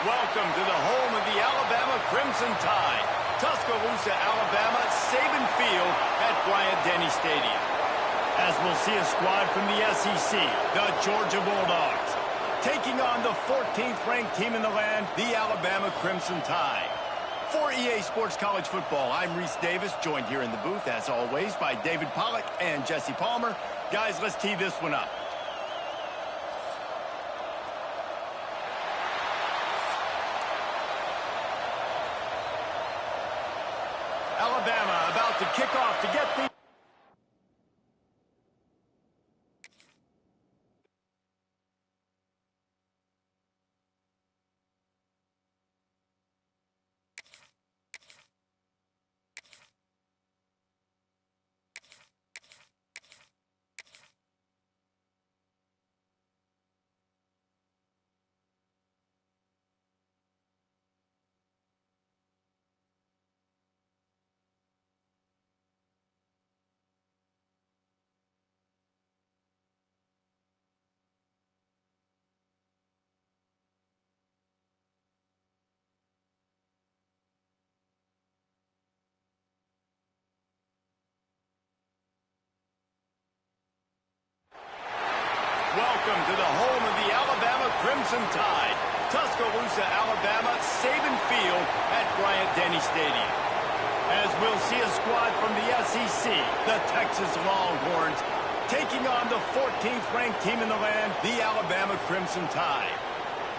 Welcome to the home of the Alabama Crimson Tide. Tuscaloosa, Alabama, Saban Field at Bryant-Denny Stadium. As we'll see a squad from the SEC, the Georgia Bulldogs, taking on the 14th ranked team in the land, the Alabama Crimson Tide. For EA Sports College Football, I'm Reese Davis, joined here in the booth, as always, by David Pollack and Jesse Palmer. Guys, let's tee this one up. Alabama about to kick off to get the... Welcome to the home of the Alabama Crimson Tide. Tuscaloosa, Alabama, Saban Field at Bryant-Denny Stadium. As we'll see a squad from the SEC, the Texas Longhorns, taking on the 14th ranked team in the land, the Alabama Crimson Tide.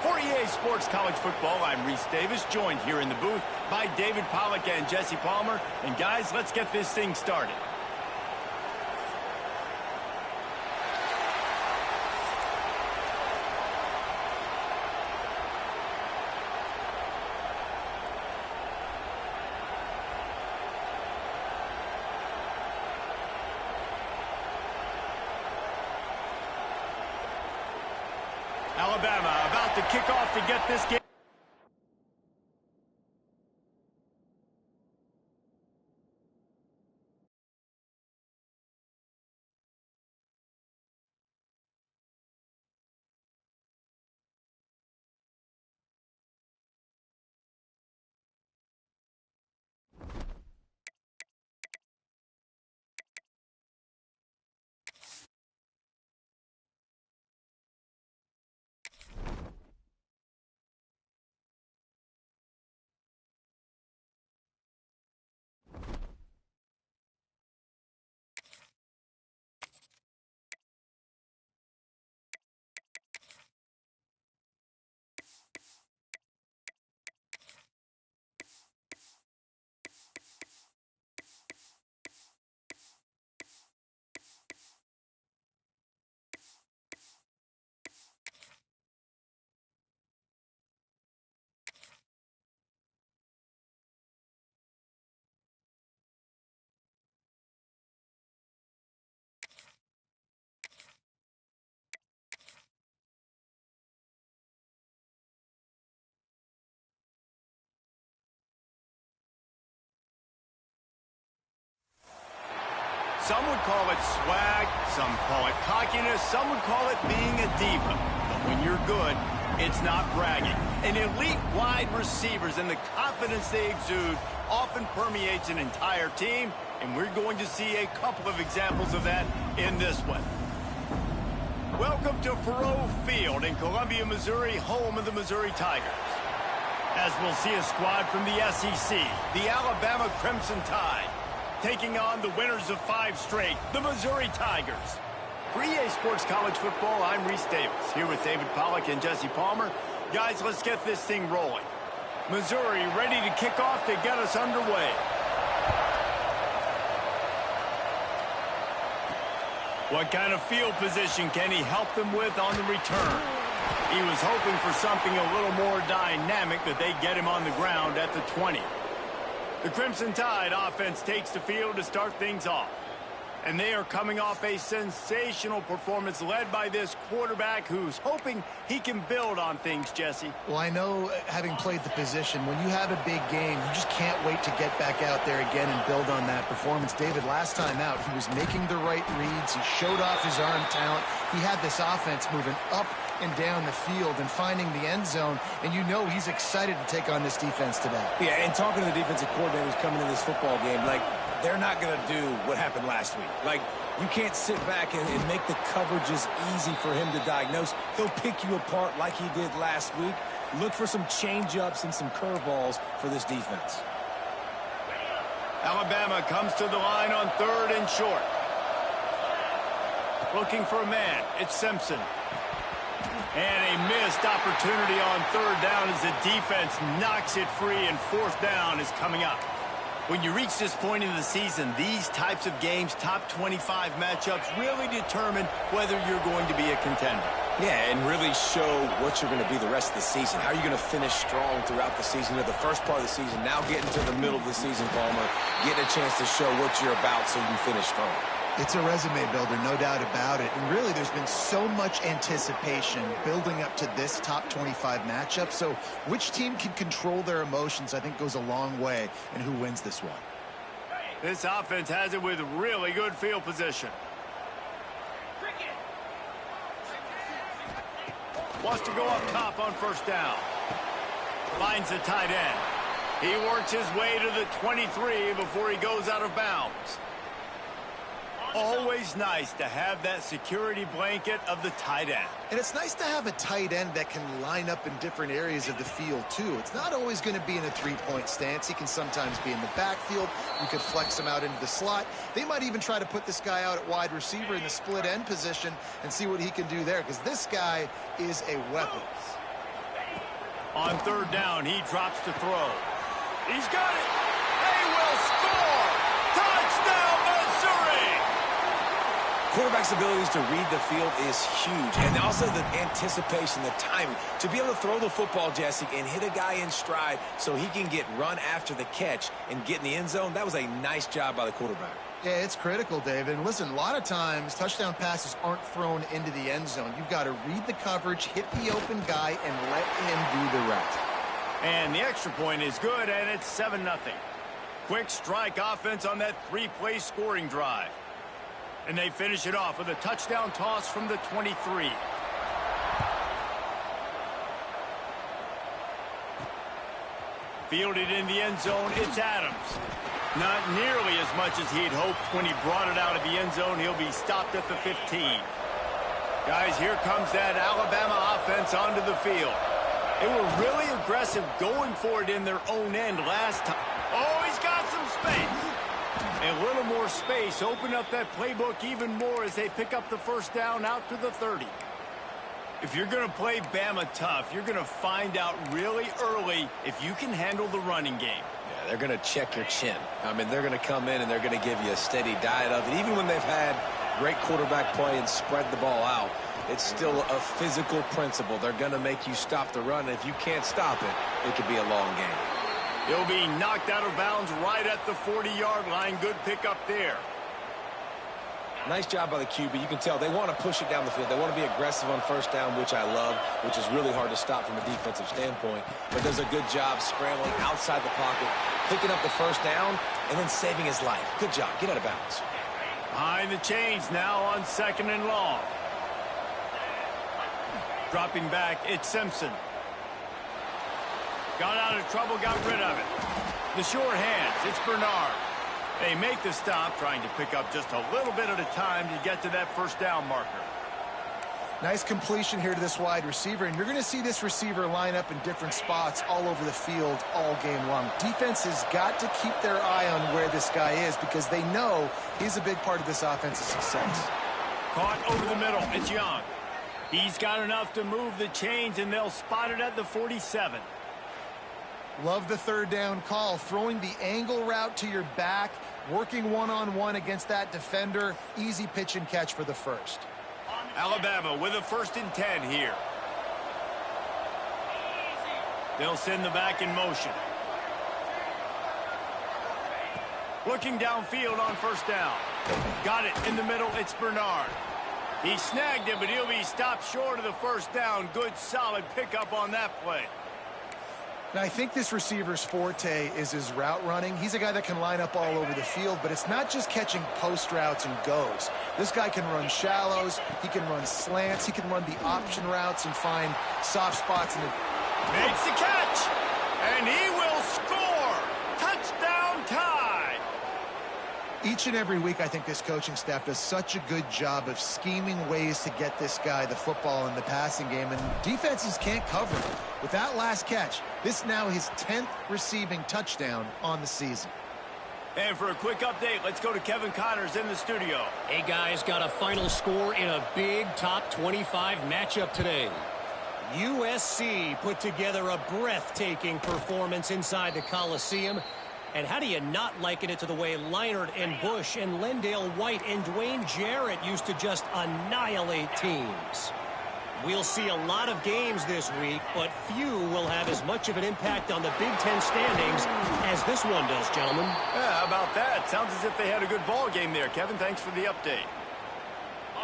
For EA Sports College Football, I'm Reese Davis, joined here in the booth by David Pollack and Jesse Palmer. And guys, let's get this thing started. Alabama about to kick off to get this game. Some would call it swag, some call it cockiness, some would call it being a diva. But when you're good, it's not bragging. And elite wide receivers and the confidence they exude often permeates an entire team, and we're going to see a couple of examples of that in this one. Welcome to Faurot Field in Columbia, Missouri, home of the Missouri Tigers. As we'll see a squad from the SEC, the Alabama Crimson Tide, taking on the winners of 5 straight, the Missouri Tigers. For EA Sports College Football, I'm Reese Davis, here with David Pollack and Jesse Palmer. Guys, let's get this thing rolling. Missouri ready to kick off to get us underway. What kind of field position can he help them with on the return? He was hoping for something a little more dynamic, that they get him on the ground at the 20. The Crimson Tide offense takes the field to start things off. And they are coming off a sensational performance led by this quarterback who's hoping he can build on things, Jesse. Well, I know, having played the position, when you have a big game, you just can't wait to get back out there again and build on that performance. David, last time out, he was making the right reads. He showed off his arm talent. He had this offense moving up and down the field and finding the end zone, and you know he's excited to take on this defense today. Yeah, and talking to the defensive coordinators coming in this football game, like, they're not going to do what happened last week. Like, you can't sit back and make the coverages easy for him to diagnose. He'll pick you apart like he did last week. Look for some change-ups and some curveballs for this defense. Alabama comes to the line on 3rd and short. Looking for a man. It's Simpson. And a missed opportunity on 3rd down as the defense knocks it free, and 4th down is coming up. When you reach this point in the season, these types of games, top 25 matchups, really determine whether you're going to be a contender. Yeah, and really show what you're going to be the rest of the season. How are you going to finish strong throughout the season, or the first part of the season, now getting to the middle of the season, Palmer, getting a chance to show what you're about so you can finish strong. It's a resume builder, no doubt about it. And really, there's been so much anticipation building up to this top 25 matchup. So which team can control their emotions, I think, goes a long way in who wins this one. This offense has it with really good field position. Wants to go up top on 1st down. Finds the tight end. He works his way to the 23 before he goes out of bounds. Always nice to have that security blanket of the tight end. And it's nice to have a tight end that can line up in different areas of the field, too. It's not always going to be in a three-point stance. He can sometimes be in the backfield. You could flex him out into the slot. They might even try to put this guy out at wide receiver in the split end position and see what he can do there, because this guy is a weapon. On 3rd down, he drops to throw. He's got it. They will score. Touchdown, Missouri. Quarterback's abilities to read the field is huge, and also the anticipation, the timing. To be able to throw the football, Jesse, and hit a guy in stride so he can get run after the catch and get in the end zone, that was a nice job by the quarterback. Yeah, it's critical, David. And listen, a lot of times touchdown passes aren't thrown into the end zone. You've got to read the coverage, hit the open guy, and let him do the rest. And the extra point is good, and it's 7-0. Quick strike offense on that 3-play scoring drive. And they finish it off with a touchdown toss from the 23. Fielded in the end zone, it's Adams. Not nearly as much as he'd hoped when he brought it out of the end zone. He'll be stopped at the 15. Guys, here comes that Alabama offense onto the field. They were really aggressive going for it in their own end last time. Oh, he's got some space. A little more space. Open up that playbook even more as they pick up the 1st down out to the 30. If you're going to play Bama tough, you're going to find out really early if you can handle the running game. Yeah, they're going to check your chin. I mean, they're going to come in and they're going to give you a steady diet of it. Even when they've had great quarterback play and spread the ball out, it's still a physical principle. They're going to make you stop the run. And if you can't stop it, it could be a long game. He'll be knocked out of bounds right at the 40-yard line. Good pickup there. Nice job by the QB. You can tell they want to push it down the field. They want to be aggressive on 1st down, which I love, which is really hard to stop from a defensive standpoint. But does a good job scrambling outside the pocket, picking up the 1st down, and then saving his life. Good job. Get out of bounds. Behind the chains now on 2nd and long. Dropping back, it's Simpson. Got out of trouble, got rid of it. The sure hands, it's Bernard. They make the stop, trying to pick up just a little bit at a time to get to that 1st down marker. Nice completion here to this wide receiver, and you're going to see this receiver line up in different spots all over the field all game long. Defense has got to keep their eye on where this guy is because they know he's a big part of this offensive success. Caught over the middle, it's Young. He's got enough to move the chains, and they'll spot it at the 47. Love the 3rd down call, throwing the angle route to your back, working one-on-one against that defender. Easy pitch and catch for the 1st. Alabama with a 1st and 10 here. They'll send the back in motion. Looking downfield on 1st down. Got it in the middle. It's Bernard. He snagged it, but he'll be stopped short of the first down. Good, solid pickup on that play. Now, I think this receiver's forte is his route running. He's a guy that can line up all over the field, but it's not just catching post routes and goes. This guy can run shallows, he can run slants, he can run the option routes and find soft spots in the... Makes the catch, and he will score. Touchdown tie. Each and every week, I think this coaching staff does such a good job of scheming ways to get this guy the football in the passing game, and defenses can't cover him. With that last catch, this now his 10th receiving touchdown on the season. And for a quick update, let's go to Kevin Connors in the studio. Hey, guys, got a final score in a big top 25 matchup today. USC put together a breathtaking performance inside the Coliseum. And how do you not liken it to the way Leinart and Bush and Lendale White and Dwayne Jarrett used to just annihilate teams? We'll see a lot of games this week, but few will have as much of an impact on the Big Ten standings as this one does, gentlemen. Yeah, how about that? Sounds as if they had a good ball game there. Kevin, thanks for the update.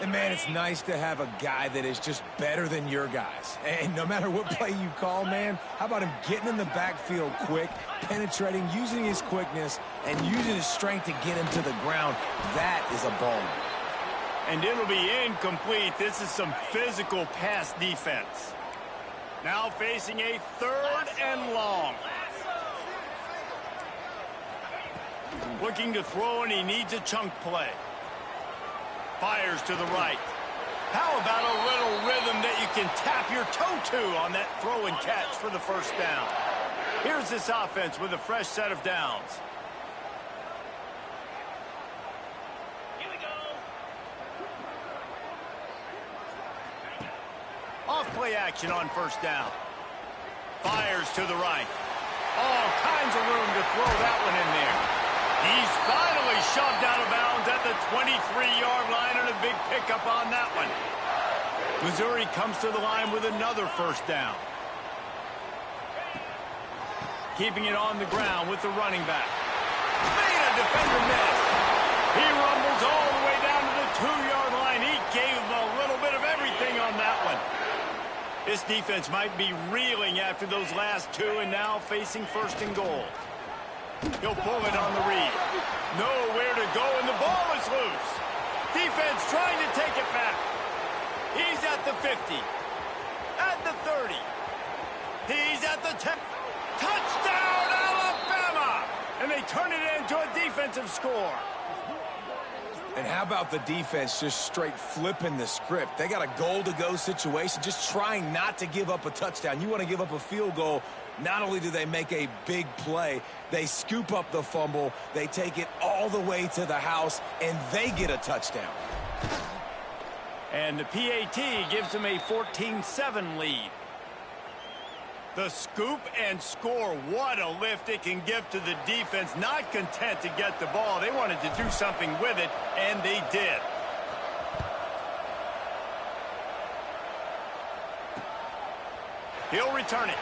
And, man, it's nice to have a guy that is just better than your guys. And no matter what play you call, man, how about him getting in the backfield quick, penetrating, using his quickness, and using his strength to get him to the ground? That is a ball. And it'll be incomplete. This is some physical pass defense. Now facing a 3rd and long. Looking to throw, and he needs a chunk play. Fires to the right. How about a little rhythm that you can tap your toe to on that throw and catch for the first down? Here's this offense with a fresh set of downs. Off-play action on first down. Fires to the right. All kinds of room to throw that one in there. He's finally shoved out of bounds at the 23-yard line, and a big pickup on that one. Missouri comes to the line with another first down. Keeping it on the ground with the running back. Made a defender miss. He rumbles all the way down to the 2-yard line. He gave him a little bit of everything on that one. This defense might be reeling after those last two, and now facing 1st and goal. He'll pull it on the read. Nowhere to go, and the ball is loose. Defense trying to take it back. He's at the 50. At the 30. He's at the 10. Touchdown, Alabama! And they turn it into a defensive score. And how about the defense just straight flipping the script? They got a goal-to-go situation, just trying not to give up a touchdown. You want to give up a field goal, not only do they make a big play, they scoop up the fumble, they take it all the way to the house, and they get a touchdown. And the PAT gives them a 14-7 lead. The scoop and score, what a lift it can give to the defense. Not content to get the ball. They wanted to do something with it, and they did. He'll return it.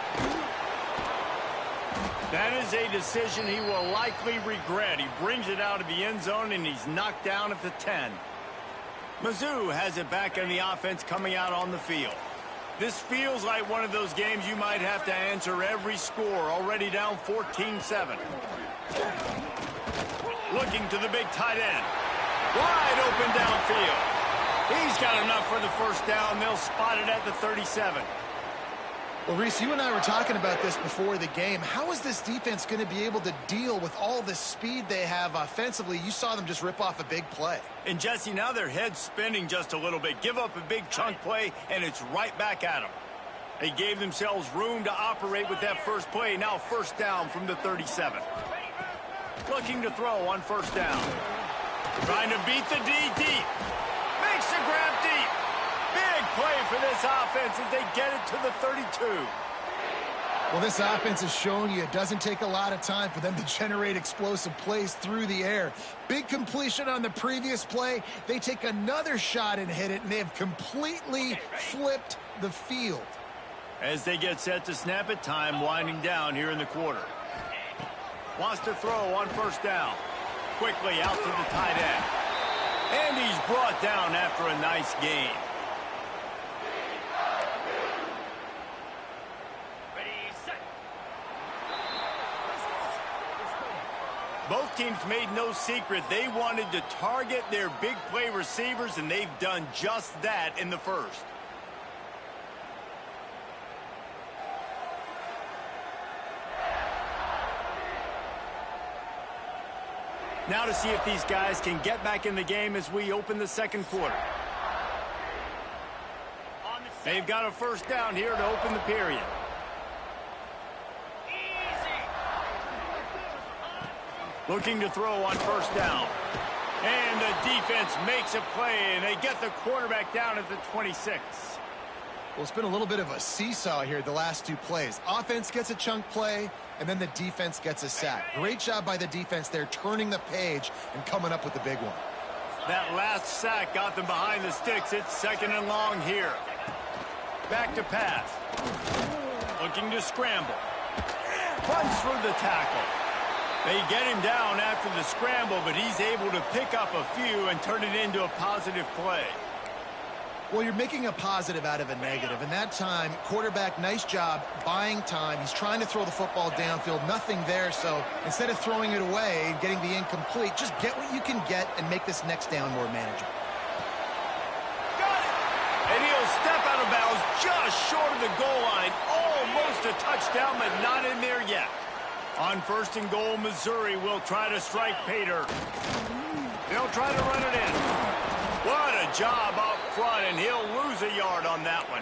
That is a decision he will likely regret. He brings it out of the end zone, and he's knocked down at the 10. Mizzou has it back on the offense coming out on the field. This feels like one of those games you might have to answer every score, already down 14-7. Looking to the big tight end. Wide open downfield. He's got enough for the first down. They'll spot it at the 37. Well, Reese, you and I were talking about this before the game. How is this defense going to be able to deal with all the speed they have offensively? You saw them just rip off a big play. And, Jesse, now their head's spinning just a little bit. Give up a big chunk play, and it's right back at them. They gave themselves room to operate with that first play. Now first down from the 37. Looking to throw on first down. Trying to beat the D deep. Makes the grab deep. Big play for this offense as they get it to the 32. Well, this offense has shown you it doesn't take a lot of time for them to generate explosive plays through the air. Big completion on the previous play. They take another shot and hit it, and they have completely flipped the field. As they get set to snap it, time winding down here in the quarter. Wants to throw on first down. Quickly out to the tight end. And he's brought down after a nice gain. Both teams made no secret they wanted to target their big play receivers, and they've done just that in the first. Now to see if these guys can get back in the game as we open the second quarter. They've got a first down here to open the period. Looking to throw on first down. And the defense makes a play, and they get the quarterback down at the 26. Well, it's been a little bit of a seesaw here the last two plays. Offense gets a chunk play, and then the defense gets a sack. Great job by the defense there, turning the page and coming up with the big one. That last sack got them behind the sticks. It's second and long here. Back to pass. Looking to scramble. Runs for the tackle. They get him down after the scramble, but he's able to pick up a few and turn it into a positive play. Well, you're making a positive out of a negative. And that time, quarterback, nice job buying time. He's trying to throw the football downfield. Nothing there, so instead of throwing it away and getting the incomplete, just get what you can get and make this next down more manageable. Got it! And he'll step out of bounds just short of the goal line. Almost a touchdown, but not in there yet. On first and goal, Missouri will try to strike Pater. They'll try to run it in. What a job up front, and he'll lose a yard on that one.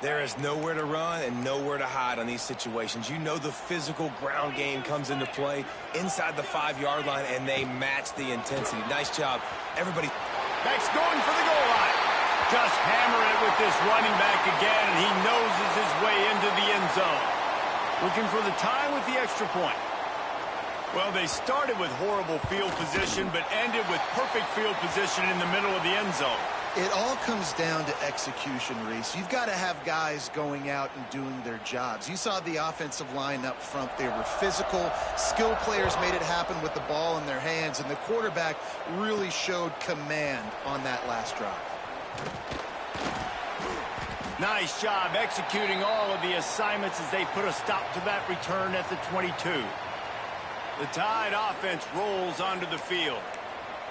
There is nowhere to run and nowhere to hide on these situations. You know the physical ground game comes into play inside the 5-yard line, and they match the intensity. Nice job. Everybody. Beck's going for the goal line. Just hammer it with this running back again, and he noses his way into the end zone. Looking for the time with the extra point. Well, they started with horrible field position, but ended with perfect field position in the middle of the end zone. It all comes down to execution, Reese. You've got to have guys going out and doing their jobs. You saw the offensive line up front. They were physical. Skill players made it happen with the ball in their hands, and the quarterback really showed command on that last drive. Nice job executing all of the assignments as they put a stop to that return at the 22. The Tide offense rolls onto the field.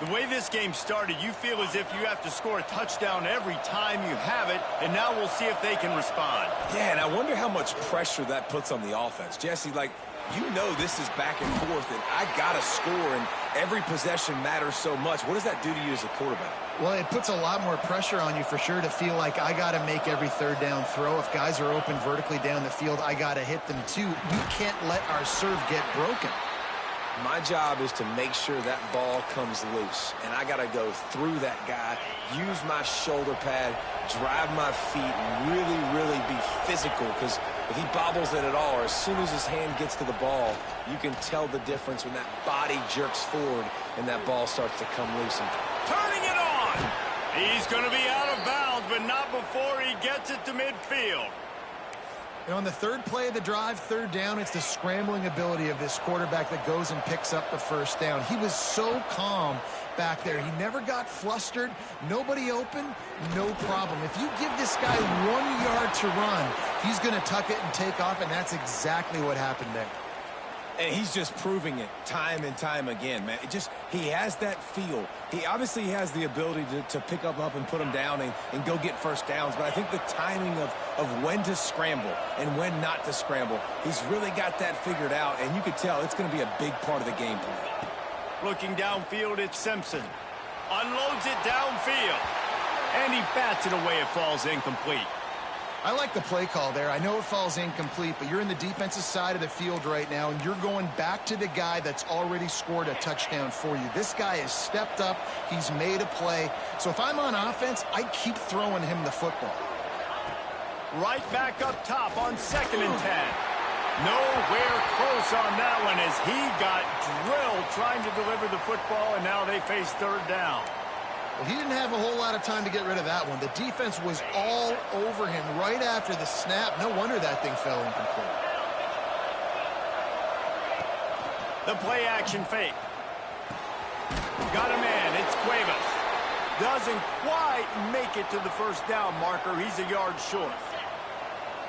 The way this game started, you feel as if you have to score a touchdown every time you have it, and now we'll see if they can respond. Yeah, and I wonder how much pressure that puts on the offense. Jesse, like, you know this is back and forth, and I got to score, and every possession matters so much. What does that do to you as a quarterback? Well, it puts a lot more pressure on you for sure to feel like I got to make every third down throw. If guys are open vertically down the field, I got to hit them too. You can't let our serve get broken. My job is to make sure that ball comes loose, and I got to go through that guy, use my shoulder pad, drive my feet, and really be physical, because if he bobbles it at all, or as soon as his hand gets to the ball, you can tell the difference when that body jerks forward and that ball starts to come loose. Turning it on! He's going to be out of bounds, but not before he gets it to midfield. And on the third play of the drive, third down, it's the scrambling ability of this quarterback that goes and picks up the first down. He was so calm back there. He never got flustered. Nobody open, no problem. If you give this guy 1 yard to run, he's going to tuck it and take off, and that's exactly what happened there. And he's just proving it time and time again, man. He has that feel. He obviously has the ability to pick up and put him down and go get first downs. But I think the timing of when to scramble and when not to scramble, he's really got that figured out. And you could tell it's going to be a big part of the game plan. Looking downfield, it's Simpson. Unloads it downfield. And he bats it away. It falls incomplete. I like the play call there. I know it falls incomplete, but you're in the defensive side of the field right now, and you're going back to the guy that's already scored a touchdown for you. This guy has stepped up. He's made a play. So if I'm on offense, I keep throwing him the football. Right back up top on 2nd and 10. Nowhere close on that one as he got drilled trying to deliver the football, and now they face third down. Well, he didn't have a whole lot of time to get rid of that one. The defense was all over him right after the snap. No wonder that thing fell incomplete. The play action fake. Got a man. It's Cuevas. Doesn't quite make it to the first down marker. He's a yard short.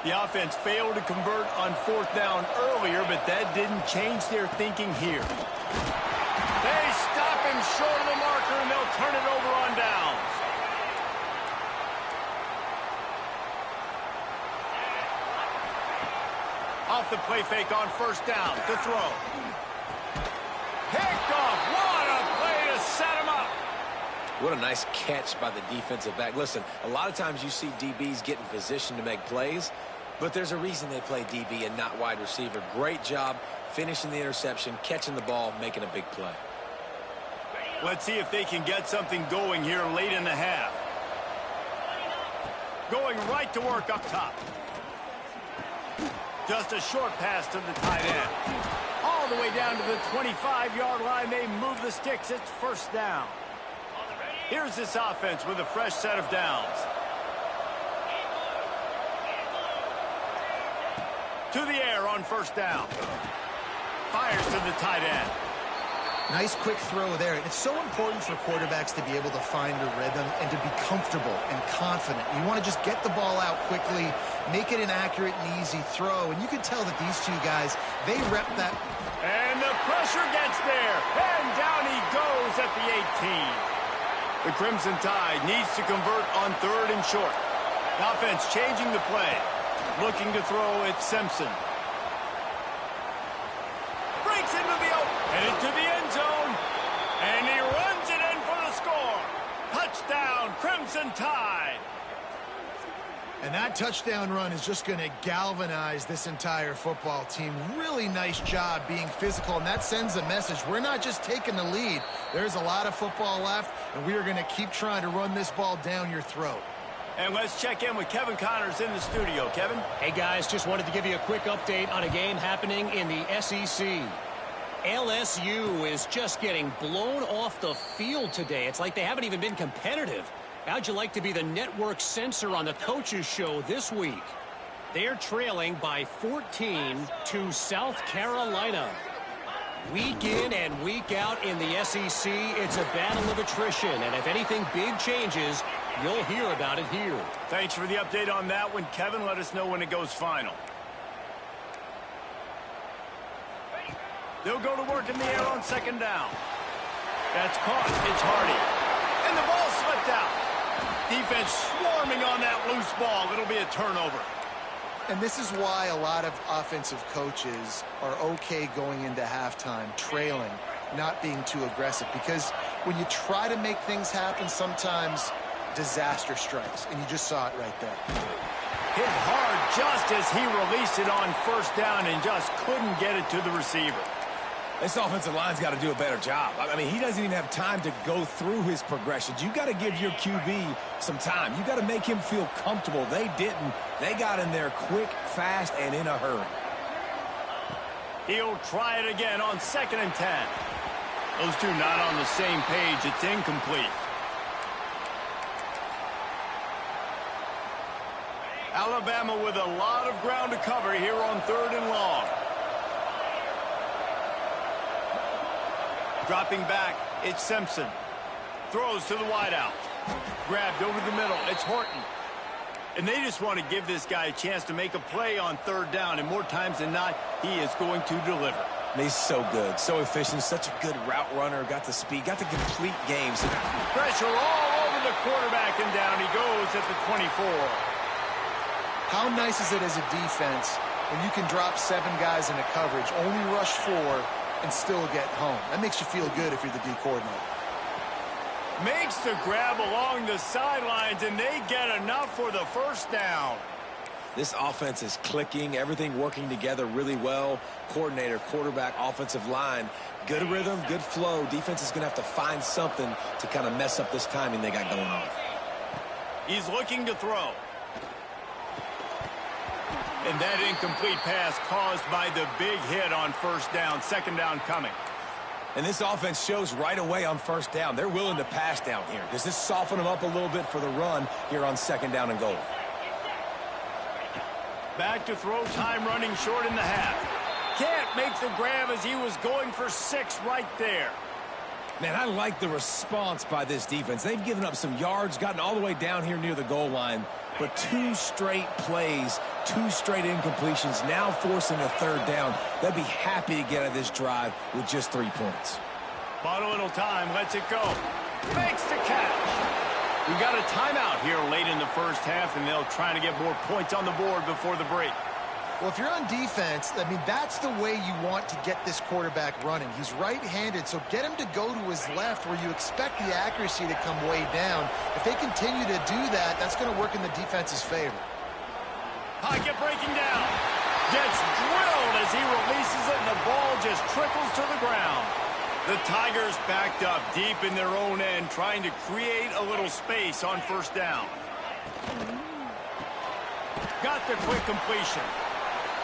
The offense failed to convert on fourth down earlier, but that didn't change their thinking here. They stop him short of the marker, and they'll turn it over on downs. Off the play fake on first down to throw. Picked off. What a play to set him up. What a nice catch by the defensive back. Listen, a lot of times you see DBs get in position to make plays, but there's a reason they play DB and not wide receiver. Great job finishing the interception, catching the ball, making a big play. Let's see if they can get something going here late in the half. Going right to work up top. Just a short pass to the tight end. All the way down to the 25-yard line. They move the sticks. It's first down. Here's this offense with a fresh set of downs. To the air on first down. Fires to the tight end. Nice quick throw there. It's so important for quarterbacks to be able to find a rhythm and to be comfortable and confident. You want to just get the ball out quickly, make it an accurate and easy throw. And you can tell that these two guys, they rep that. And the pressure gets there. And down he goes at the 18. The Crimson Tide needs to convert on third and short. The offense changing the play. Looking to throw, it's Simpson. Breaks into the open. Headed to the end zone. And he runs it in for the score. Touchdown, Crimson Tide. And that touchdown run is just going to galvanize this entire football team. Really nice job being physical, and that sends a message. We're not just taking the lead. There's a lot of football left, and we are going to keep trying to run this ball down your throat. And let's check in with Kevin Connors in the studio. Kevin? Hey, guys, just wanted to give you a quick update on a game happening in the SEC. LSU is just getting blown off the field today. It's like they haven't even been competitive. How'd you like to be the network censor on the coaches show this week? They're trailing by 14 to South Carolina. Week in and week out in the SEC, it's a battle of attrition. And if anything big changes, you'll hear about it here. Thanks for the update on that one, Kevin. Let us know when it goes final. They'll go to work in the air on second down. That's caught. It's Hardy. And the ball slipped out. Defense swarming on that loose ball. It'll be a turnover. And this is why a lot of offensive coaches are okay going into halftime, trailing, not being too aggressive. Because when you try to make things happen, sometimes disaster strikes. And you just saw it right there. Hit hard just as he released it on first down and just couldn't get it to the receiver. This offensive line's got to do a better job. I mean, he doesn't even have time to go through his progressions. You got to give your QB some time. You got to make him feel comfortable. They didn't. They got in there quick, fast, and in a hurry. He'll try it again on 2nd and 10. Those two not on the same page. It's incomplete. Alabama with a lot of ground to cover here on 3rd and long. Dropping back, it's Simpson. Throws to the wideout. Grabbed over the middle, it's Horton. And they just want to give this guy a chance to make a play on 3rd down. And more times than not, he is going to deliver. He's so good, so efficient, such a good route runner. Got the speed, got the complete games. Pressure all over the quarterback, and down he goes at the 24. How nice is it as a defense when you can drop 7 guys into coverage, only rush 4, and still get home? That makes you feel good if you're the D coordinator. Makes the grab along the sidelines, and they get enough for the first down. This offense is clicking, everything working together really well. Coordinator, quarterback, offensive line, good rhythm, good flow. Defense is going to have to find something to kind of mess up this timing they got going on. He's looking to throw. And that incomplete pass caused by the big hit on first down. 2nd down coming. And this offense shows right away on first down. They're willing to pass down here. Does this soften them up a little bit for the run here on 2nd down and goal? Back to throw time, running short in the half. Can't make the grab as he was going for 6 right there. Man, I like the response by this defense. They've given up some yards, gotten all the way down here near the goal line, but 2 straight plays, 2 straight incompletions, now forcing a 3rd down. They'll be happy to get out of this drive with just 3 points. Bought a little time, lets it go. Makes the catch. We got a timeout here late in the first half, and they'll try to get more points on the board before the break. Well, if you're on defense, I mean, that's the way you want to get this quarterback running. He's right-handed, so get him to go to his left where you expect the accuracy to come way down. If they continue to do that, that's going to work in the defense's favor. Pocket breaking down. Gets drilled as he releases it, and the ball just trickles to the ground. The Tigers backed up deep in their own end, trying to create a little space on first down. Got the quick completion.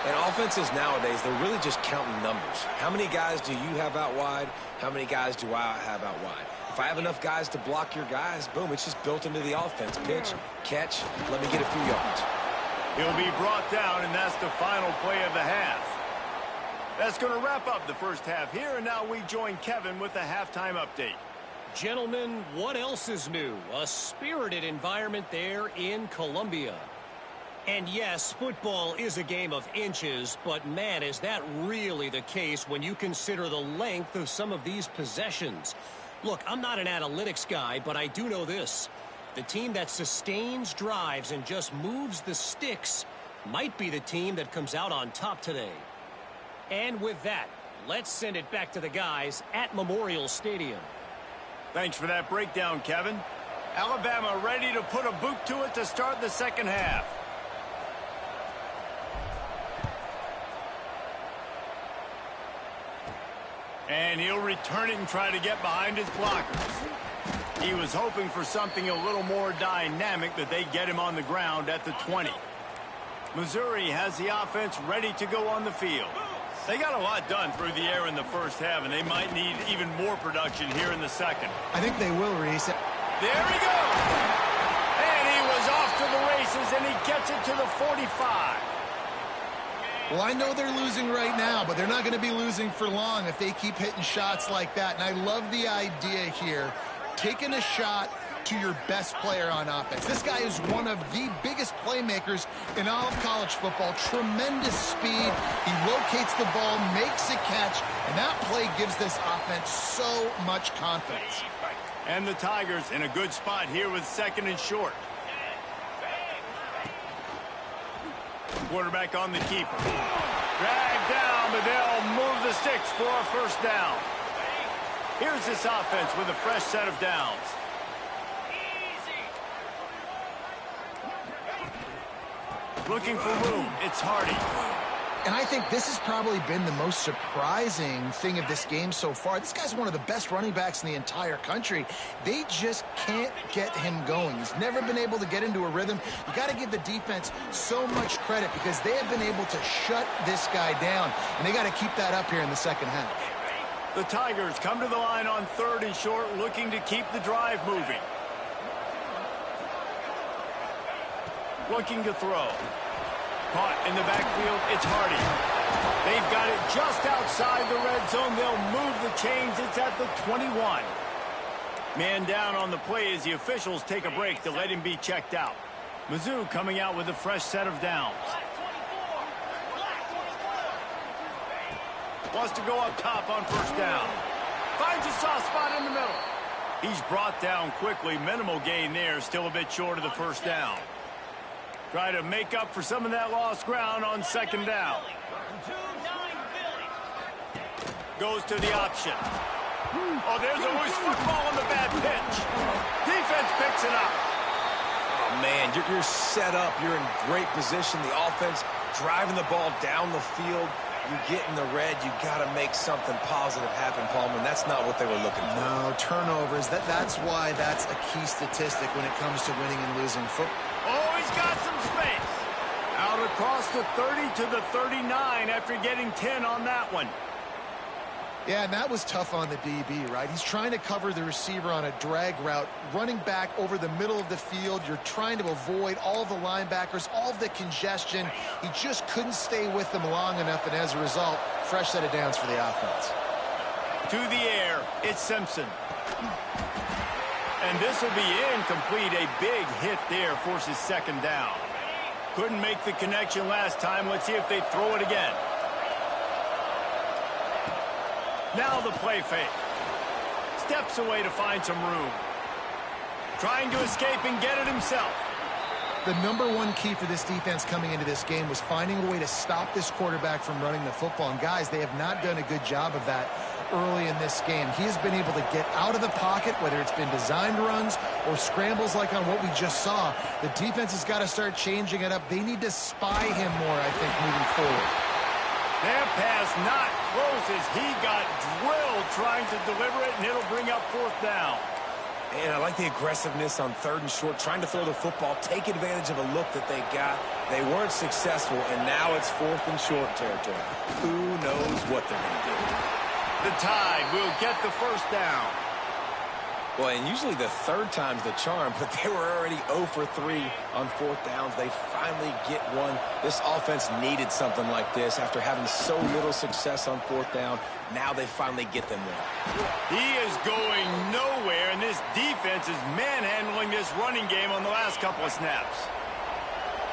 And offenses nowadays, they're really just counting numbers. How many guys do you have out wide? How many guys do I have out wide? If I have enough guys to block your guys, boom, it's just built into the offense. Pitch, catch, let me get a few yards. He'll be brought down, and that's the final play of the half. That's going to wrap up the first half here, and now we join Kevin with the halftime update. Gentlemen, what else is new? A spirited environment there in Columbia. And yes, football is a game of inches, but man, is that really the case when you consider the length of some of these possessions. Look, I'm not an analytics guy, but I do know this. The team that sustains drives and just moves the sticks might be the team that comes out on top today. And with that, let's send it back to the guys at Memorial Stadium. Thanks for that breakdown, Kevin. Alabama ready to put a boot to it to start the second half. And he'll return it and try to get behind his blockers. He was hoping for something a little more dynamic, that they get him on the ground at the 20. Missouri has the offense ready to go on the field. They got a lot done through the air in the first half, and they might need even more production here in the second. I think they will, Reese. There he goes! And he was off to the races, and he gets it to the 45. Well, I know they're losing right now, but they're not going to be losing for long if they keep hitting shots like that. And I love the idea here, taking a shot to your best player on offense. This guy is one of the biggest playmakers in all of college football. Tremendous speed. He locates the ball, makes a catch, and that play gives this offense so much confidence. And the Tigers in a good spot here with 2nd and short. Quarterback on the keeper. Dragged down, but they'll move the sticks for a first down. Here's this offense with a fresh set of downs. Looking for room. It's Hardy. And I think this has probably been the most surprising thing of this game so far. This guy's one of the best running backs in the entire country. They just can't get him going. He's never been able to get into a rhythm. You got to give the defense so much credit because they have been able to shut this guy down, and they got to keep that up here in the second half. The Tigers come to the line on 3rd and short, looking to keep the drive moving. Looking to throw. Caught in the backfield, it's Hardy. They've got it just outside the red zone. They'll move the chains. It's at the 21. Man down on the play as the officials take a break to let him be checked out. Mizzou coming out with a fresh set of downs. Wants to go up top on first down. Finds a soft spot in the middle. He's brought down quickly. Minimal gain there. Still a bit short of the first down. Try to make up for some of that lost ground on 2nd down. Goes to the option. Oh, there's a loose football on the bad pitch. Defense picks it up. Oh, man, you're set up. You're in great position. The offense driving the ball down the field. You get in the red, you got to make something positive happen, Palmer. That's not what they were looking for. No, turnovers. That's why that's a key statistic when it comes to winning and losing football. Oh, he's got some space. Out across the 30 to the 39 after getting 10 on that one. Yeah, and that was tough on the DB, right? He's trying to cover the receiver on a drag route, running back over the middle of the field. You're trying to avoid all the linebackers, all of the congestion. He just couldn't stay with them long enough, and as a result, fresh set of downs for the offense. To the air, it's Simpson. And this will be incomplete. A big hit there forces second down. Couldn't make the connection last time. Let's see if they throw it again. Now the play fake. Steps away to find some room. Trying to escape and get it himself. The number one key for this defense coming into this game was finding a way to stop this quarterback from running the football. And guys, they have not done a good job of that early in this game. He has been able to get out of the pocket, whether it's been designed runs or scrambles like on what we just saw. The defense has got to start changing it up. They need to spy him more, I think, moving forward. That pass not close as he got drilled trying to deliver it, and it'll bring up fourth down. And I like the aggressiveness on third and short, trying to throw the football, take advantage of a look that they got. They weren't successful, and now it's fourth and short territory. Who knows what they're going to do? The Tide will get the first down. Well, and usually the third time's the charm, but they were already 0 for 3 on fourth downs. They finally get one. This offense needed something like this after having so little success on fourth down. Now they finally get them one. He is going nowhere, and this defense is manhandling this running game on the last couple of snaps.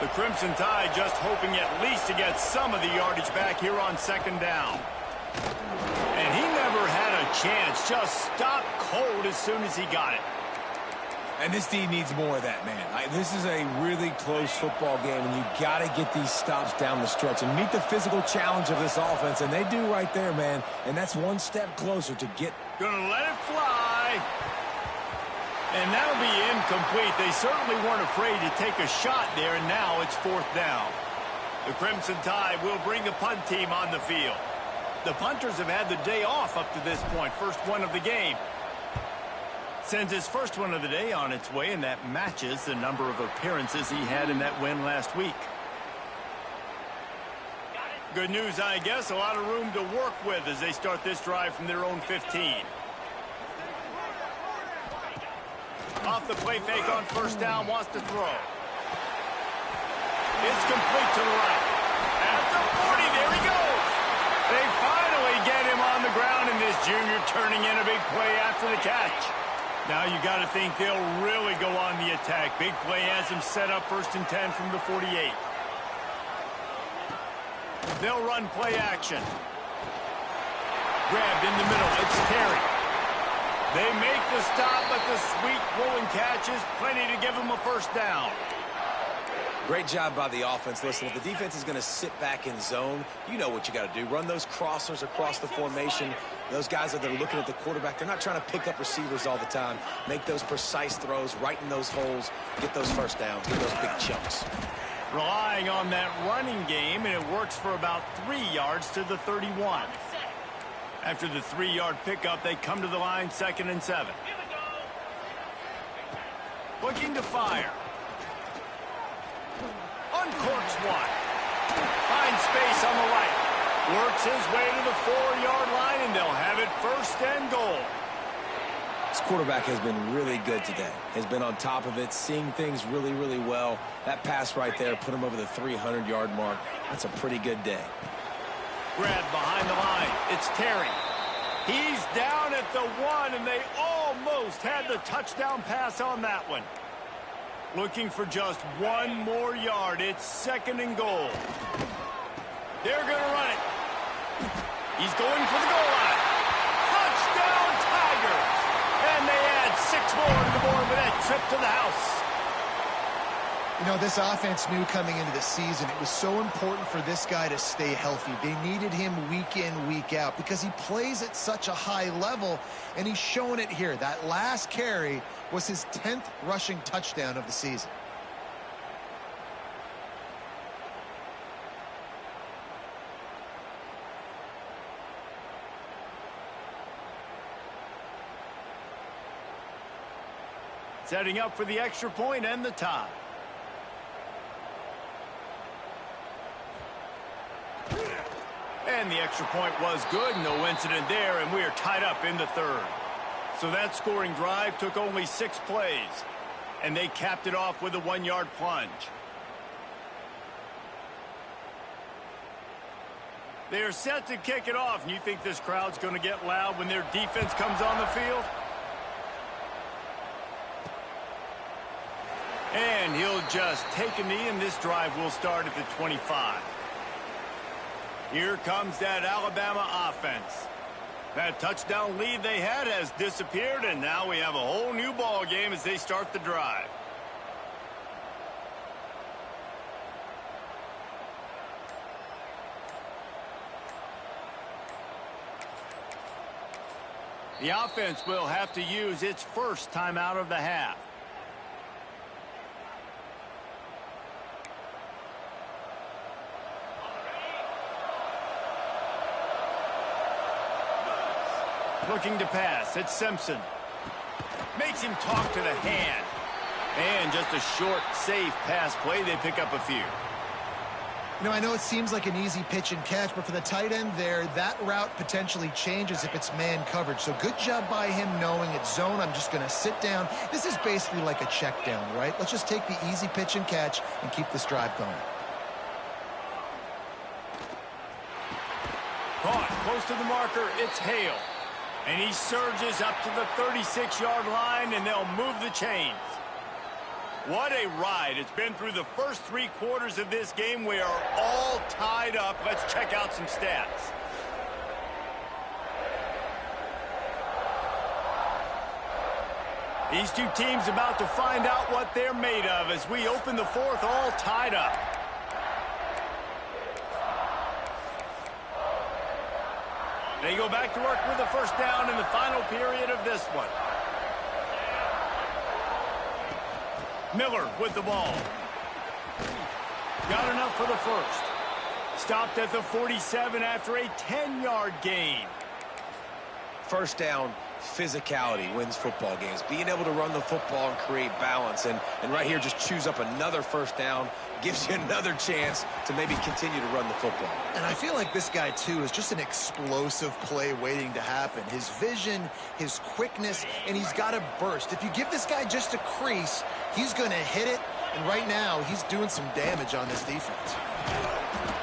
The Crimson Tide just hoping at least to get some of the yardage back here on second down. And he never had a chance, just stopped cold as soon as he got it. And this team needs more of that, man. This is a really close football game, and you got to get these stops down the stretch and meet the physical challenge of this offense, and they do right there, man. And that's one step closer to get. Gonna let it fly. And that'll be incomplete. They certainly weren't afraid to take a shot there, and now it's fourth down. The Crimson Tide will bring the punt team on the field. The punters have had the day off up to this point, first one of the game. Sends his first one of the day on its way, and that matches the number of appearances he had in that win last week. Good news, I guess, a lot of room to work with as they start this drive from their own 15. Off the play fake on first down, wants to throw. It's complete to the right. At the 40, there he goes. They finally get him on the ground, and this junior turning in a big play after the catch. Now you got to think they'll really go on the attack. Big play has him set up first and 10 from the 48. They'll run play action. Grabbed in the middle. It's Terry. They make the stop, but the sweet rolling catch is plenty to give them a first down. Great job by the offense. Listen, if the defense is going to sit back in zone, you know what you got to do. Run those crossers across the formation. Those guys that are looking at the quarterback, they're not trying to pick up receivers all the time. Make those precise throws, right in those holes, get those first downs, get those big chunks. Relying on that running game, and it works for about 3 yards to the 31. After the 3-yard pickup, they come to the line, 2nd and 7. Looking to fire. Uncorks one. Finds space on the right. Works his way to the 4-yard line, and they'll have it first and goal. This quarterback has been really good today. Has been on top of it, seeing things really, really well. That pass right there put him over the 300-yard mark. That's a pretty good day. Grabbed behind the line. It's Terry. He's down at the 1, and they almost had the touchdown pass on that one. Looking for just 1 more yard. It's 2nd and goal. They're going to run it. He's going for the goal line. Touchdown, Tigers. And they add 6 more to the board with that trip to the house. You know, this offense knew coming into the season it was so important for this guy to stay healthy. They needed him week in, week out because he plays at such a high level, and he's showing it here. That last carry was his 10th rushing touchdown of the season. Setting up for the extra point and the tie. And the extra point was good. No incident there, and we are tied up in the 3rd. So that scoring drive took only 6 plays, and they capped it off with a 1-yard plunge. They're set to kick it off, and you think this crowd's going to get loud when their defense comes on the field? And he'll just take a knee, and this drive will start at the 25. Here comes that Alabama offense. That touchdown lead they had has disappeared, and now we have a whole new ball game as they start the drive. The offense will have to use its first timeout of the half. Looking to pass. It's Simpson. Makes him talk to the hand. And just a short, safe pass play. They pick up a few. You know, I know it seems like an easy pitch and catch, but for the tight end there, that route potentially changes if it's man coverage. So good job by him knowing it's zone. I'm just going to sit down. This is basically like a check down, right? Let's just take the easy pitch and catch and keep this drive going. Caught close to the marker. It's Hale. And he surges up to the 36-yard line, and they'll move the chains. What a ride. It's been through the first 3 quarters of this game. We are all tied up. Let's check out some stats. These two teams about to find out what they're made of as we open the fourth all tied up. They go back to work with a first down in the final period of this one. Miller with the ball. Got enough for the first. Stopped at the 47 after a 10-yard gain. First down, physicality wins football games. Being able to run the football and create balance. And right here, just choose up another first down. Gives you another chance to maybe continue to run the football. And I feel like this guy, too, is just an explosive play waiting to happen. His vision, his quickness, and he's got a burst. If you give this guy just a crease, he's going to hit it. And right now, he's doing some damage on this defense.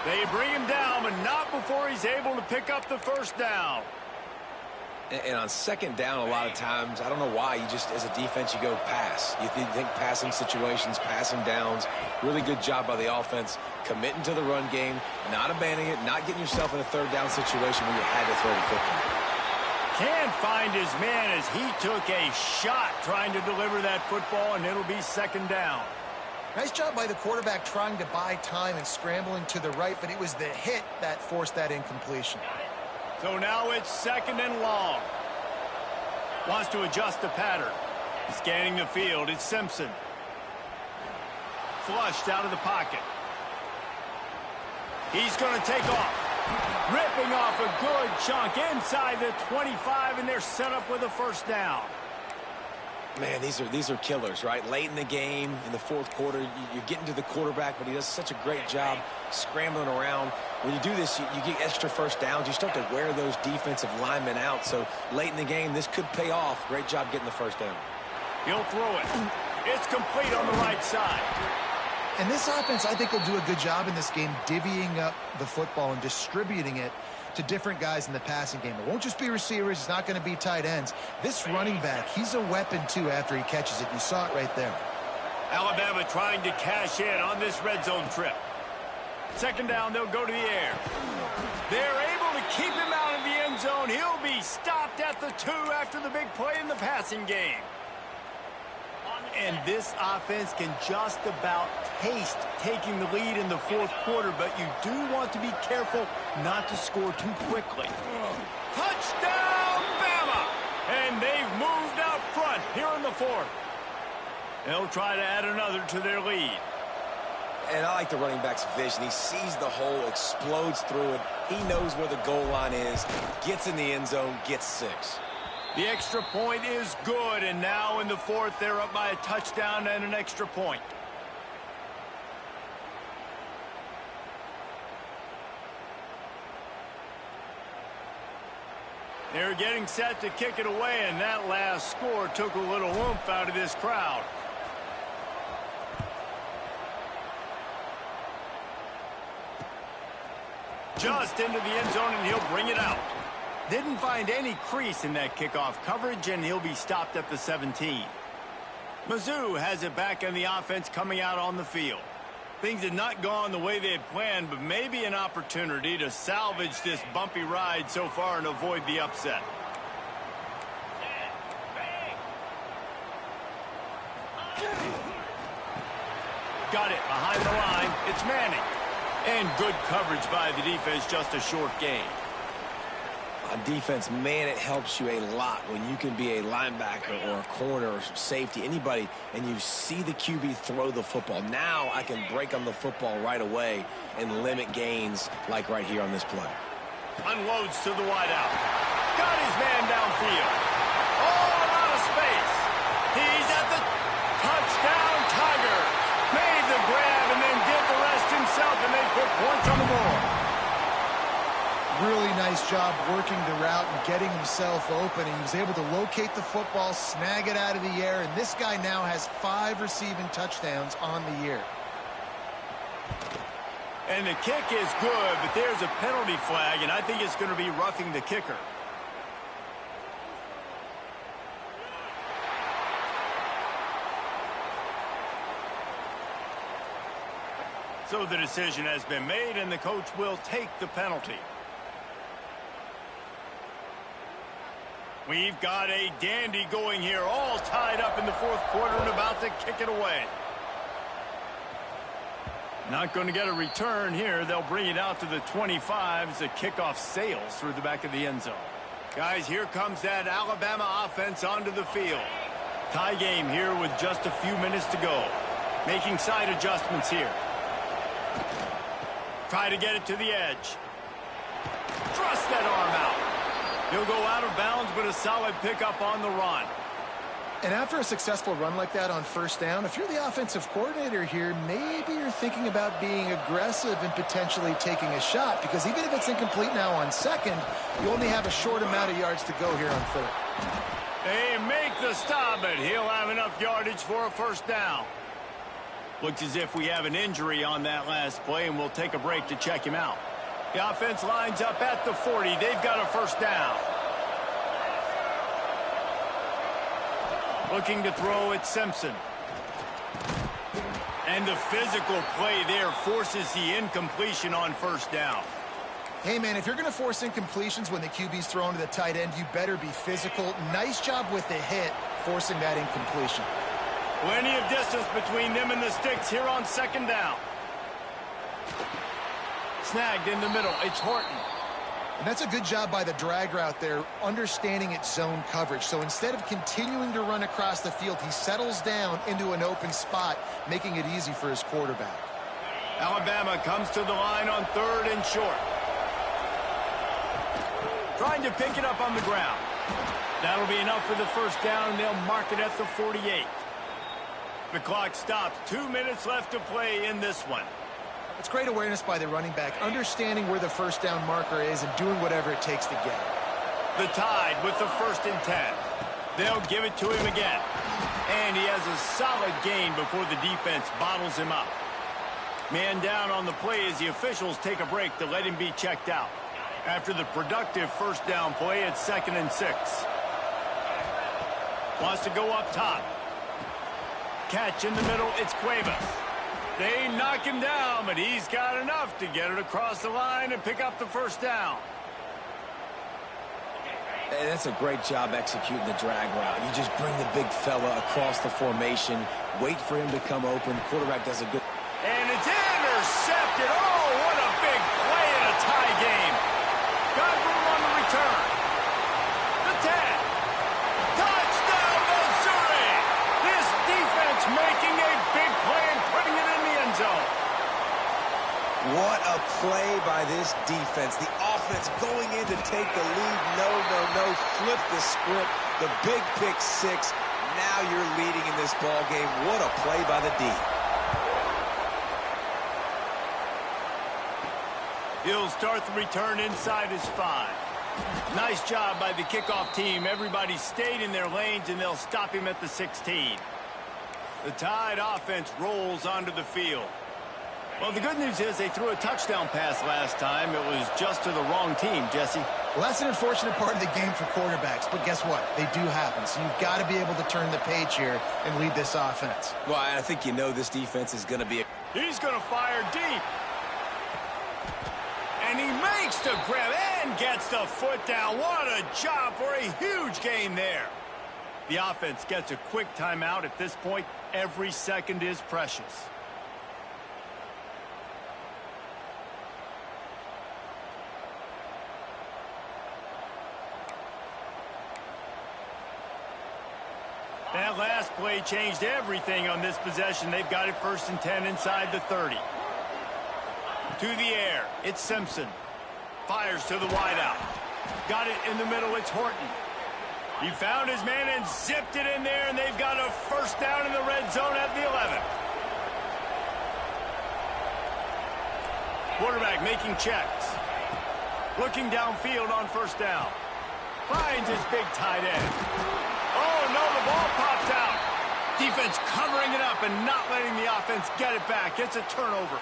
They bring him down, but not before he's able to pick up the first down. And on second down, a lot of times, I don't know why, you just, as a defense, you go pass. You think passing situations, passing downs. Really good job by the offense, committing to the run game, not abandoning it, not getting yourself in a third down situation where you had to throw the football. Can't find his man as he took a shot trying to deliver that football, and it'll be second down. Nice job by the quarterback trying to buy time and scrambling to the right, but it was the hit that forced that incompletion. So now it's second and long. Wants to adjust the pattern. Scanning the field, it's Simpson. Flushed out of the pocket. He's going to take off. Ripping off a good chunk inside the 25, and they're set up with a first down. Man, these are killers, right? Late in the game, in the fourth quarter, you're getting to the quarterback, but he does such a great job scrambling around. When you do this, you get extra first downs. You start to wear those defensive linemen out. So late in the game, this could pay off. Great job getting the first down. He'll throw it. It's complete on the right side. And this offense, I think, will do a good job in this game divvying up the football and distributing it to different guys in the passing game. It won't just be receivers. It's not going to be tight ends. This running back, he's a weapon, too, after he catches it. You saw it right there. Alabama trying to cash in on this red zone trip. Second down, they'll go to the air. They're able to keep him out of the end zone. He'll be stopped at the 2 after the big play in the passing game. And this offense can just about taste taking the lead in the fourth quarter, but you do want to be careful not to score too quickly. Touchdown, Bama! And they've moved out front here in the fourth. They'll try to add another to their lead. And I like the running back's vision. He sees the hole, explodes through it. He knows where the goal line is, gets in the end zone, gets 6. The extra point is good, and now in the fourth, they're up by a touchdown and an extra point. They're getting set to kick it away, and that last score took a little oomph out of this crowd. Just into the end zone, and he'll bring it out. Didn't find any crease in that kickoff coverage, and he'll be stopped at the 17. Mizzou has it back in the offense coming out on the field. Things had not gone the way they had planned, but maybe an opportunity to salvage this bumpy ride so far and avoid the upset. Got it behind the line. It's Manning. And good coverage by the defense, just a short gain. On defense, man, it helps you a lot when you can be a linebacker or a corner or safety, anybody, and you see the QB throw the football. Now I can break on the football right away and limit gains like right here on this play. Unloads to the wideout. Got his man downfield. All out of space. He's at the touchdown Tiger. Made the grab and then did the rest himself, and they put points on the board. Really nice job working the route and getting himself open. And he was able to locate the football, snag it out of the air, and this guy now has 5 receiving touchdowns on the year. And the kick is good, but there's a penalty flag, and I think it's going to be roughing the kicker. So the decision has been made, and the coach will take the penalty. We've got a dandy going here, all tied up in the fourth quarter and about to kick it away. Not going to get a return here. They'll bring it out to the 25 as the kickoff sails through the back of the end zone. Guys, here comes that Alabama offense onto the field. Tie game here with just a few minutes to go. Making side adjustments here. Try to get it to the edge. Thrust that arm out. He'll go out of bounds, but a solid pickup on the run. And after a successful run like that on first down, if you're the offensive coordinator here, maybe you're thinking about being aggressive and potentially taking a shot, because even if it's incomplete now on second, you only have a short amount of yards to go here on third. They make the stop, but he'll have enough yardage for a first down. Looks as if we have an injury on that last play, and we'll take a break to check him out. The offense lines up at the 40. They've got a first down. Looking to throw at Simpson. And the physical play there forces the incompletion on first down. Hey, man, if you're going to force incompletions when the QB's thrown to the tight end, you better be physical. Nice job with the hit, forcing that incompletion. Plenty of distance between them and the sticks here on second down. Snagged in the middle. It's Horton. And that's a good job by the drag route there, understanding its zone coverage. So instead of continuing to run across the field, he settles down into an open spot, making it easy for his quarterback. Alabama comes to the line on third and short. Trying to pick it up on the ground. That'll be enough for the first down, and they'll mark it at the 48. The clock stops. 2 minutes left to play in this one. It's great awareness by the running back, understanding where the first down marker is and doing whatever it takes to get it. The Tide with the 1st and 10. They'll give it to him again. And he has a solid gain before the defense bottles him up. Man down on the play as the officials take a break to let him be checked out. After the productive first down play, it's 2nd and 6. Wants to go up top. Catch in the middle, it's Cuevas. They knock him down, but he's got enough to get it across the line and pick up the first down. And that's a great job executing the drag route. You just bring the big fella across the formation, wait for him to come open. Quarterback does a good... And it's intercepted. Oh, what a big play in a tie game. Got room on the return. The 10. Touchdown, Missouri. This defense making a big play and putting it in the end zone. What a play by this defense. The offense going in to take the lead. No. Flip the script. The big pick six. Now you're leading in this ball game. What a play by the D. He'll start the return inside his 5. Nice job by the kickoff team. Everybody stayed in their lanes, and they'll stop him at the 16. The Tide offense rolls onto the field. Well, the good news is they threw a touchdown pass last time. It was just to the wrong team, Jesse. Well, that's an unfortunate part of the game for quarterbacks, but guess what? They do happen, so you've got to be able to turn the page here and lead this offense. Well, I think you know this defense is going to be He's going to fire deep. And he makes the grab and gets the foot down. What a job for a huge gain there. The offense gets a quick timeout. At this point, every second is precious. That last play changed everything on this possession. They've got it 1st and 10 inside the 30. To the air, it's Simpson. Fires to the wideout. Got it in the middle, it's Horton. He found his man and zipped it in there, and they've got a 1st down in the red zone at the 11. Quarterback making checks. Looking downfield on 1st down. Finds his big tight end. Oh, no, the ball popped out. Defense covering it up and not letting the offense get it back. It's a turnover.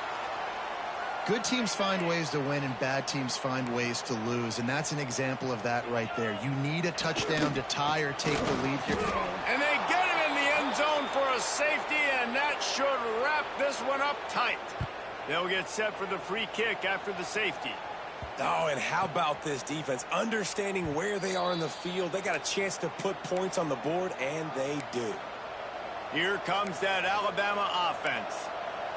Good teams find ways to win and bad teams find ways to lose, and that's an example of that right there. You need a touchdown to tie or take the lead here. And they get it in the end zone for a safety, and that should wrap this one up tight. They'll get set for the free kick after the safety. Oh, and how about this defense? Understanding where they are in the field, they got a chance to put points on the board, and they do. Here comes that Alabama offense.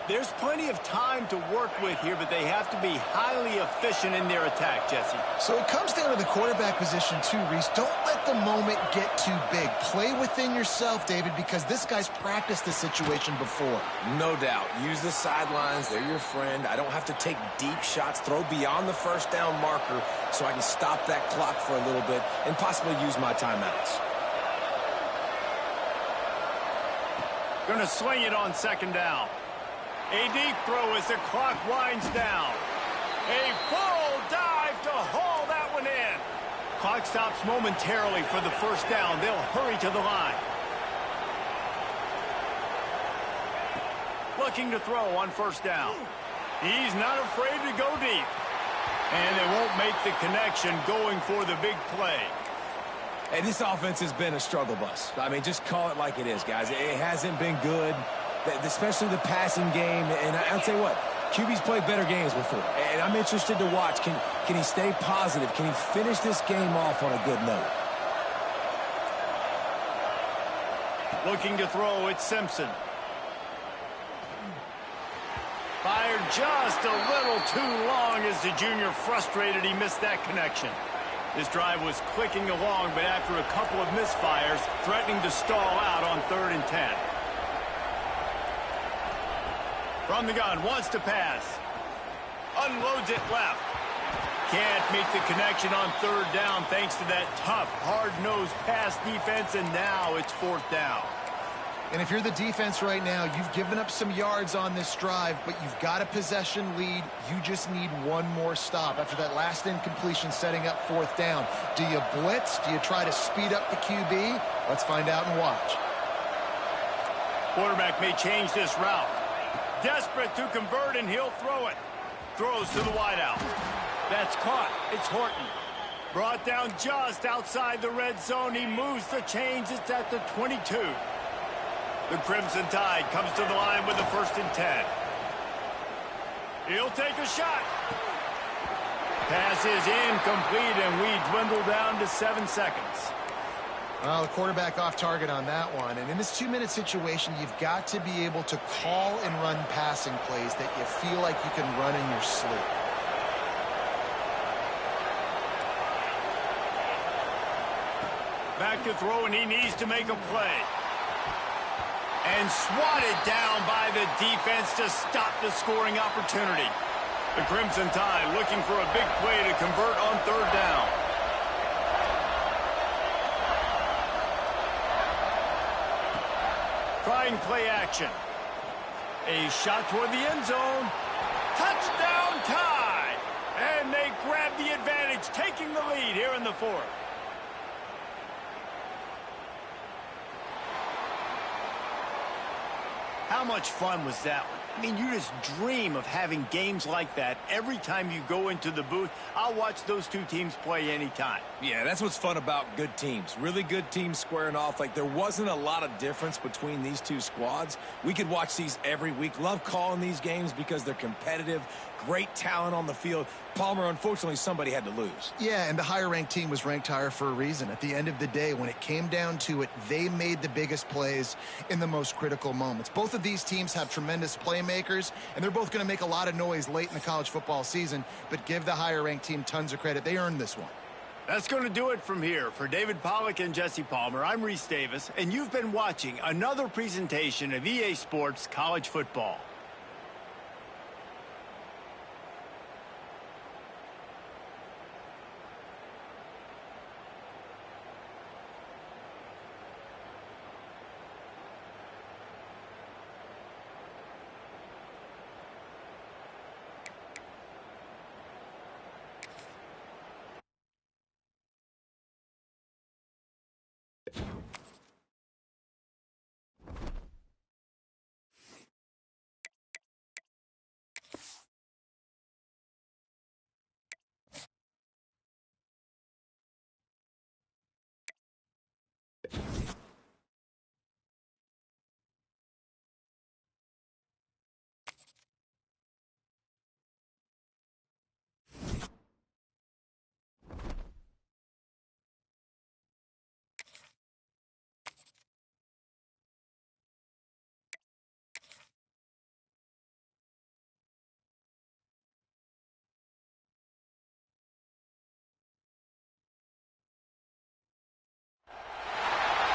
There's plenty of time to work with here, but they have to be highly efficient in their attack, Jesse. So it comes down to the quarterback position too, Reese. Don't let the moment get too big. Play within yourself, David, because this guy's practiced this situation before. No doubt. Use the sidelines. They're your friend. I don't have to take deep shots, throw beyond the 1st down marker so I can stop that clock for a little bit and possibly use my timeouts. Gonna swing it on 2nd down. A deep throw as the clock winds down. A full dive to haul that one in. Clock stops momentarily for the 1st down. They'll hurry to the line. Looking to throw on 1st down. He's not afraid to go deep. And they won't make the connection going for the big play. Hey, this offense has been a struggle bus. I mean, just call it like it is, guys. It hasn't been good, especially the passing game. And I'll tell you what, QB's played better games before. And I'm interested to watch. Can he stay positive? Can he finish this game off on a good note? Looking to throw, it's Simpson. Fired just a little too long as the junior frustrated. He missed that connection. This drive was clicking along, but after a couple of misfires, threatening to stall out on 3rd and 10. From the gun, wants to pass. Unloads it left. Can't make the connection on 3rd down thanks to that tough, hard-nosed pass defense, and now it's 4th down. And if you're the defense right now, you've given up some yards on this drive, but you've got a possession lead. You just need one more stop. After that last incompletion setting up 4th down, do you blitz? Do you try to speed up the QB? Let's find out and watch. Quarterback may change this route. Desperate to convert, and he'll throw it. Throws to the wideout. That's caught. It's Horton. Brought down just outside the red zone. He moves the chains. It's at the 22. The Crimson Tide comes to the line with the 1st and 10. He'll take a shot. Pass is incomplete, and we dwindle down to 7 seconds. Well, the quarterback off target on that one. And in this 2-minute situation, you've got to be able to call and run passing plays that you feel like you can run in your sleep. Back to throw, and he needs to make a play. And swatted down by the defense to stop the scoring opportunity. The Crimson Tide looking for a big play to convert on 3rd down. Trying play action. A shot toward the end zone. Touchdown Tide! And they grab the advantage, taking the lead here in the 4th. How much fun was that one? I mean, you just dream of having games like that every time you go into the booth. I'll watch those two teams play anytime. Yeah, that's what's fun about good teams. Really good teams squaring off. Like, there wasn't a lot of difference between these two squads. We could watch these every week. Love calling these games because they're competitive, great talent on the field. Palmer, unfortunately, somebody had to lose. Yeah, and the higher-ranked team was ranked higher for a reason. At the end of the day, when it came down to it, they made the biggest plays in the most critical moments. Both of these teams have tremendous playmakers, and they're both going to make a lot of noise late in the college football season, but give the higher-ranked team tons of credit. They earned this one. That's going to do it from here. For David Pollack and Jesse Palmer, I'm Reese Davis, and you've been watching another presentation of EA Sports College Football.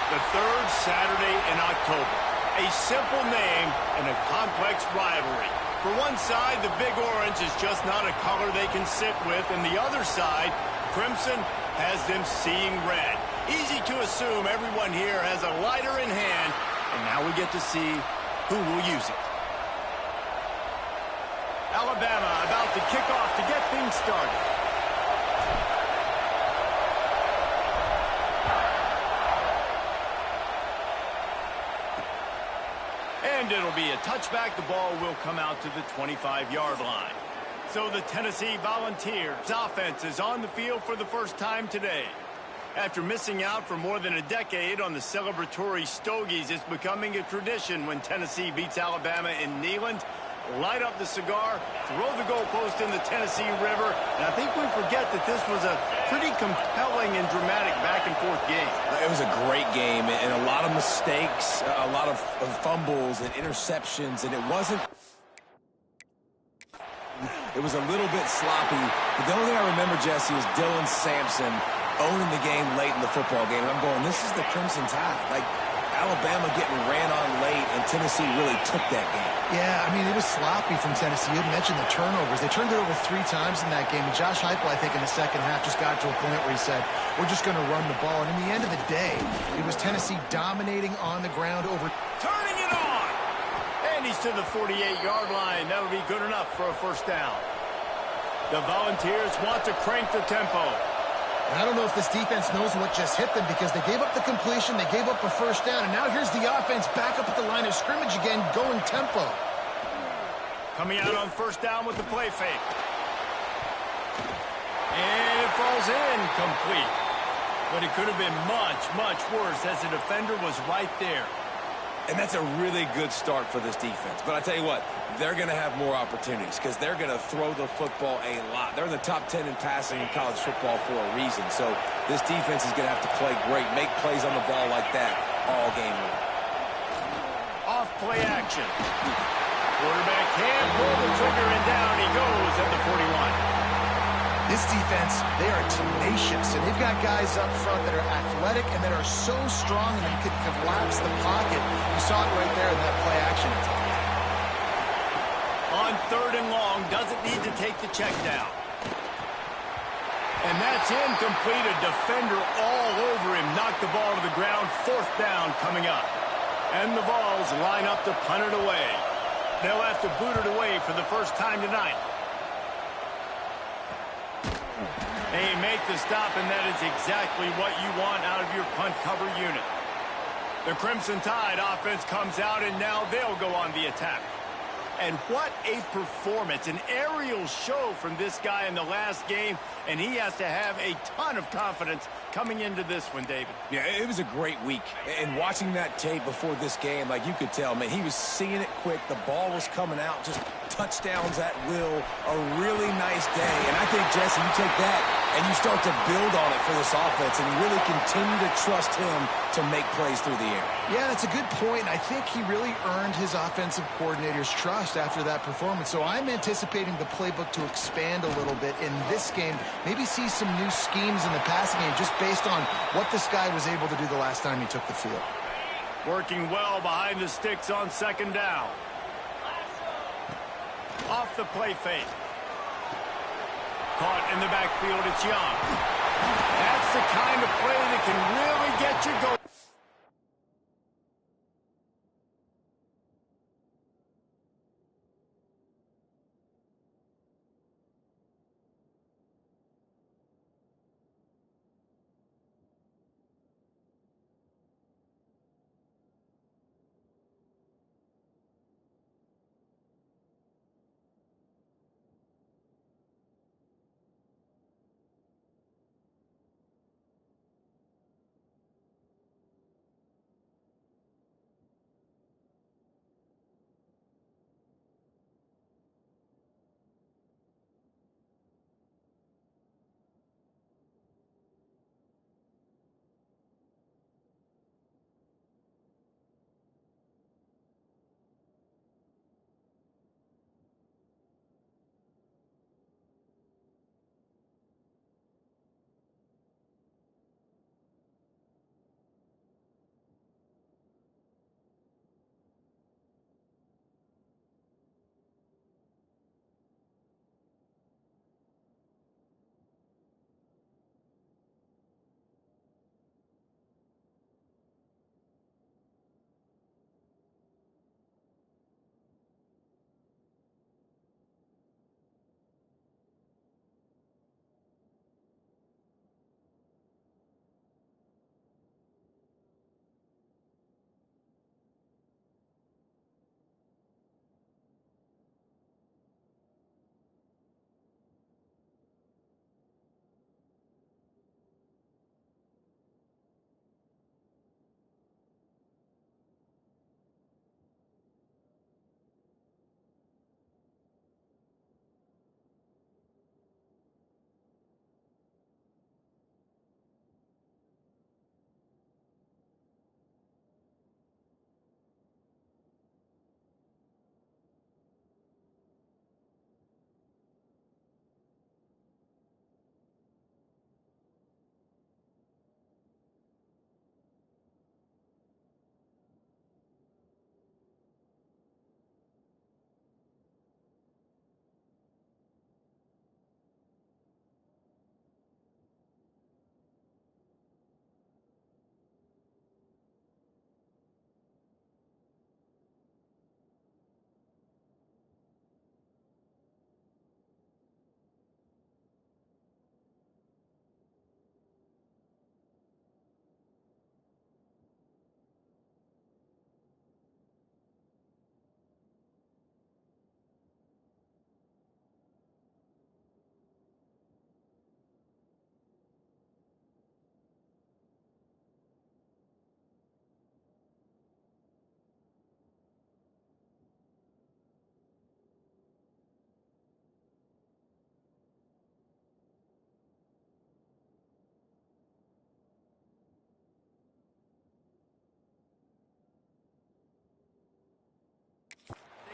The third Saturday in October. A simple name and a complex rivalry. For one side, the Big Orange is just not a color they can sit with, and the other side, Crimson, has them seeing red. Easy to assume everyone here has a lighter in hand, and now we get to see who will use it. Alabama about to kick off to get things started. And it'll be a touchback. The ball will come out to the 25-yard line. So the Tennessee Volunteers offense is on the field for the first time today. After missing out for more than a decade on the celebratory Stogies, it's becoming a tradition when Tennessee beats Alabama in Neyland. Light up the cigar, throw the goalpost in the Tennessee River, and I think we forget that this was a pretty compelling and dramatic back-and-forth game. It was a great game, and a lot of mistakes, a lot of fumbles and interceptions, and it was a little bit sloppy. But the only thing I remember, Jesse, is Dylan Sampson owning the game late in the football game. And I'm going, this is the Crimson Tide. Like, Alabama getting ran on late, and Tennessee really took that game. Yeah, I mean, it was sloppy from Tennessee. You had mentioned the turnovers. They turned it over 3 times in that game. And Josh Heupel, I think, in the second half just got to a point where he said, we're just going to run the ball. And in the end of the day, it was Tennessee dominating on the ground over. Turning it on! And he's to the 48-yard line. That'll be good enough for a first down. The Volunteers want to crank the tempo. And I don't know if this defense knows what just hit them, because they gave up the completion, they gave up a first down, and now here's the offense back up at the line of scrimmage again, going tempo. Coming out on first down with the play fake. And it falls in complete. But it could have been much, much worse as the defender was right there. And that's a really good start for this defense. But I tell you what, they're going to have more opportunities because they're going to throw the football a lot. They're in the top 10 in passing in college football for a reason. So this defense is going to have to play great, make plays on the ball like that all game long. Off play action. Quarterback can't pull the trigger, and down he goes at the 41. This defense, they are tenacious, and they've got guys up front that are athletic and that are so strong and can collapse the pocket. You saw it right there in that play action attack. On third and long, doesn't need to take the check down. And that's incomplete. A defender all over him. Knocked the ball to the ground. Fourth down coming up. And the Vols line up to punt it away. They'll have to boot it away for the first time tonight. They make the stop, and that is exactly what you want out of your punt cover unit. The Crimson Tide offense comes out, and now they'll go on the attack. And what a performance, an aerial show from this guy in the last game, and he has to have a ton of confidence coming into this one, David. Yeah, it was a great week. And watching that tape before this game, like you could tell, man, he was seeing it quick. The ball was coming out, just touchdowns at will. A really nice day. And I think, Jesse, you take that and you start to build on it for this offense and really continue to trust him to make plays through the air. Yeah, that's a good point. I think he really earned his offensive coordinator's trust after that performance. So I'm anticipating the playbook to expand a little bit in this game. Maybe see some new schemes in the passing game just based on what this guy was able to do the last time he took the field. Working well behind the sticks on second down. Off the play fake. Caught in the backfield, it's Young. That's the kind of play that can really get you going.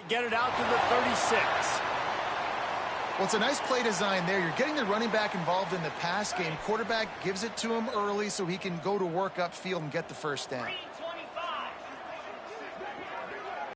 Get it out to the 36. Well, it's a nice play design there. You're getting the running back involved in the pass game. Quarterback gives it to him early so he can go to work upfield and get the first down.